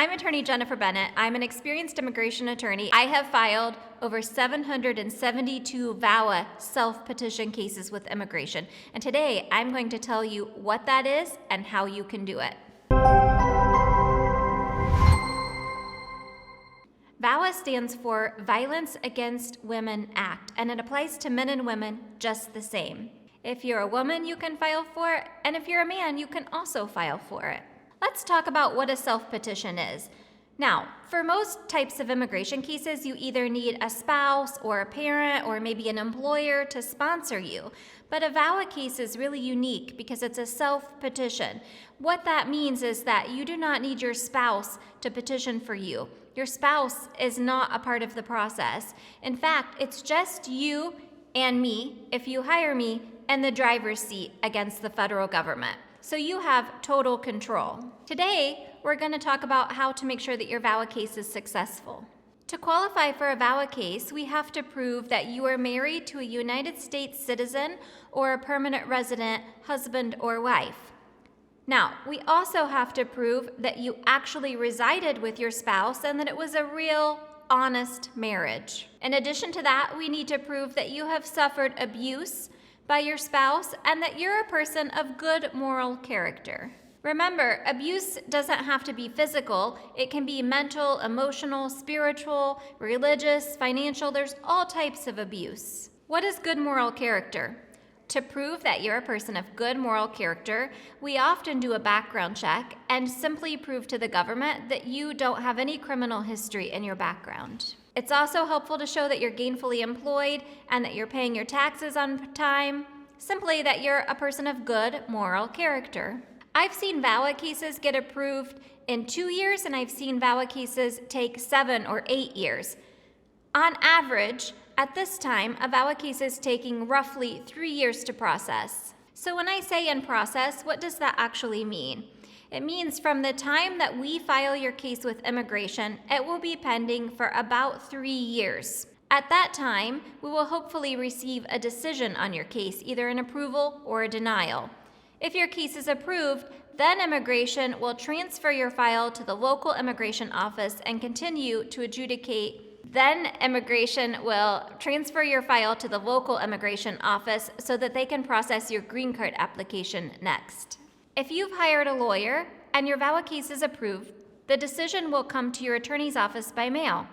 I'm attorney Jennifer Bennett. I'm an experienced immigration attorney. I have filed over 772 VAWA self-petition cases with immigration. And today I'm going to tell you what that is and how you can do it. VAWA stands for Violence Against Women Act, and it applies to men and women just the same. If you're a woman, you can file for it, and if you're a man, you can also file for it. Let's talk about what a self-petition is. Now, for most types of immigration cases, you either need a spouse or a parent or maybe an employer to sponsor you. But a VAWA case is really unique because it's a self-petition. What that means is that you do not need your spouse to petition for you. Your spouse is not a part of the process. In fact, it's just you and me, if you hire me, and the driver's seat against the federal government. So you have total control. Today, we're going to talk about how to make sure that your VAWA case is successful. To qualify for a VAWA case, we have to prove that you are married to a United States citizen or a permanent resident, husband or wife. Now, we also have to prove that you actually resided with your spouse and that it was a real, honest marriage. In addition to that, we need to prove that you have suffered abuse by your spouse and that you're a person of good moral character. Remember, abuse doesn't have to be physical. It can be mental, emotional, spiritual, religious, financial. There's all types of abuse. What is good moral character? To prove that you're a person of good moral character, we often do a background check and simply prove to the government that you don't have any criminal history in your background. It's also helpful to show that you're gainfully employed and that you're paying your taxes on time, simply that you're a person of good moral character. I've seen VAWA cases get approved in 2 years, and I've seen VAWA cases take 7 or 8 years. On average, at this time, a VAWA case is taking roughly 3 years to process. So when I say in process, what does that actually mean? It means from the time that we file your case with immigration, it will be pending for about 3 years. At that time, we will hopefully receive a decision on your case, either an approval or a denial. If your case is approved, then immigration will transfer your file to the local immigration office and continue to adjudicate. Then immigration will transfer your file to the local immigration office so that they can process your green card application next. If you've hired a lawyer and your VAWA case is approved, the decision will come to your attorney's office by mail.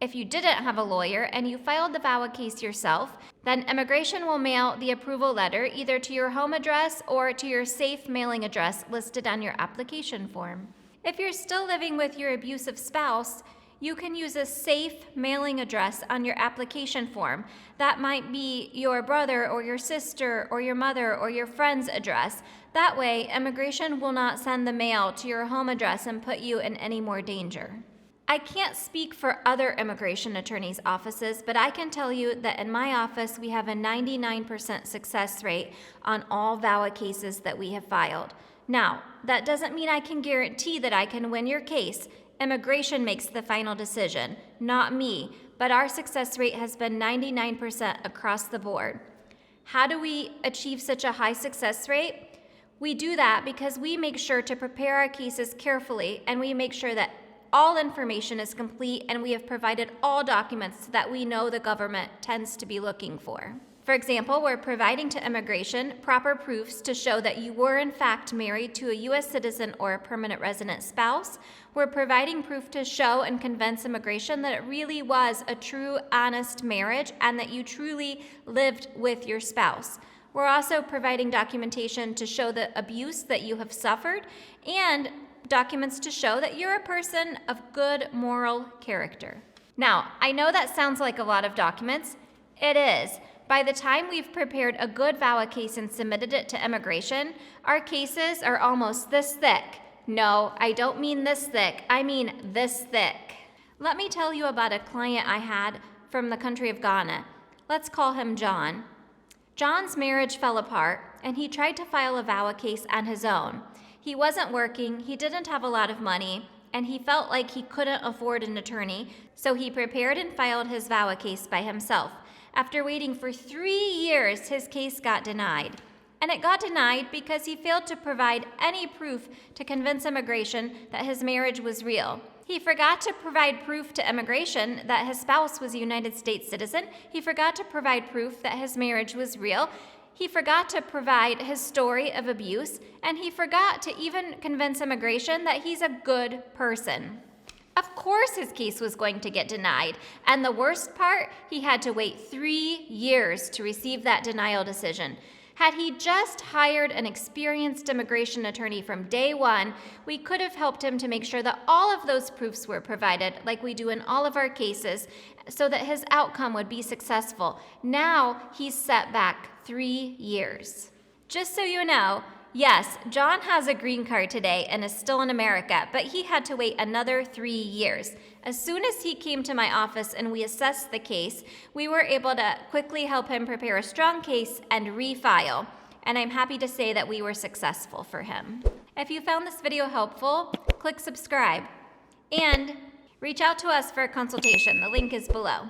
If you didn't have a lawyer and you filed the VAWA case yourself, then immigration will mail the approval letter either to your home address or to your safe mailing address listed on your application form. If you're still living with your abusive spouse, you can use a safe mailing address on your application form. That might be your brother or your sister or your mother or your friend's address. That way, immigration will not send the mail to your home address and put you in any more danger. I can't speak for other immigration attorneys' offices, but I can tell you that in my office, we have a 99% success rate on all VAWA cases that we have filed. Now, that doesn't mean I can guarantee that I can win your case. Immigration makes the final decision, not me, but our success rate has been 99% across the board. How do we achieve such a high success rate? We do that because we make sure to prepare our cases carefully, and we make sure that all information is complete and we have provided all documents that we know the government tends to be looking for. For example, we're providing to immigration proper proofs to show that you were in fact married to a U.S. citizen or a permanent resident spouse. We're providing proof to show and convince immigration that it really was a true, honest marriage and that you truly lived with your spouse. We're also providing documentation to show the abuse that you have suffered and documents to show that you're a person of good moral character. Now, I know that sounds like a lot of documents. It is. By the time we've prepared a good VAWA case and submitted it to immigration, our cases are almost this thick. No, I don't mean this thick, I mean this thick. Let me tell you about a client I had from the country of Ghana. Let's call him John. John's marriage fell apart, and he tried to file a VAWA case on his own. He wasn't working, he didn't have a lot of money, and he felt like he couldn't afford an attorney, so he prepared and filed his VAWA case by himself. After waiting for 3 years, his case got denied. And it got denied because he failed to provide any proof to convince immigration that his marriage was real. He forgot to provide proof to immigration that his spouse was a United States citizen. He forgot to provide proof that his marriage was real. He forgot to provide his story of abuse. And he forgot to even convince immigration that he's a good person. Of course his case was going to get denied. And the worst part, he had to wait 3 years to receive that denial decision. Had he just hired an experienced immigration attorney from day one, we could have helped him to make sure that all of those proofs were provided, like we do in all of our cases, so that his outcome would be successful. Now he's set back 3 years. Just so you know, yes, John has a green card today and is still in America, but he had to wait another 3 years. As soon as he came to my office and we assessed the case, we were able to quickly help him prepare a strong case and refile. And I'm happy to say that we were successful for him. If you found this video helpful, click subscribe and reach out to us for a consultation. The link is below.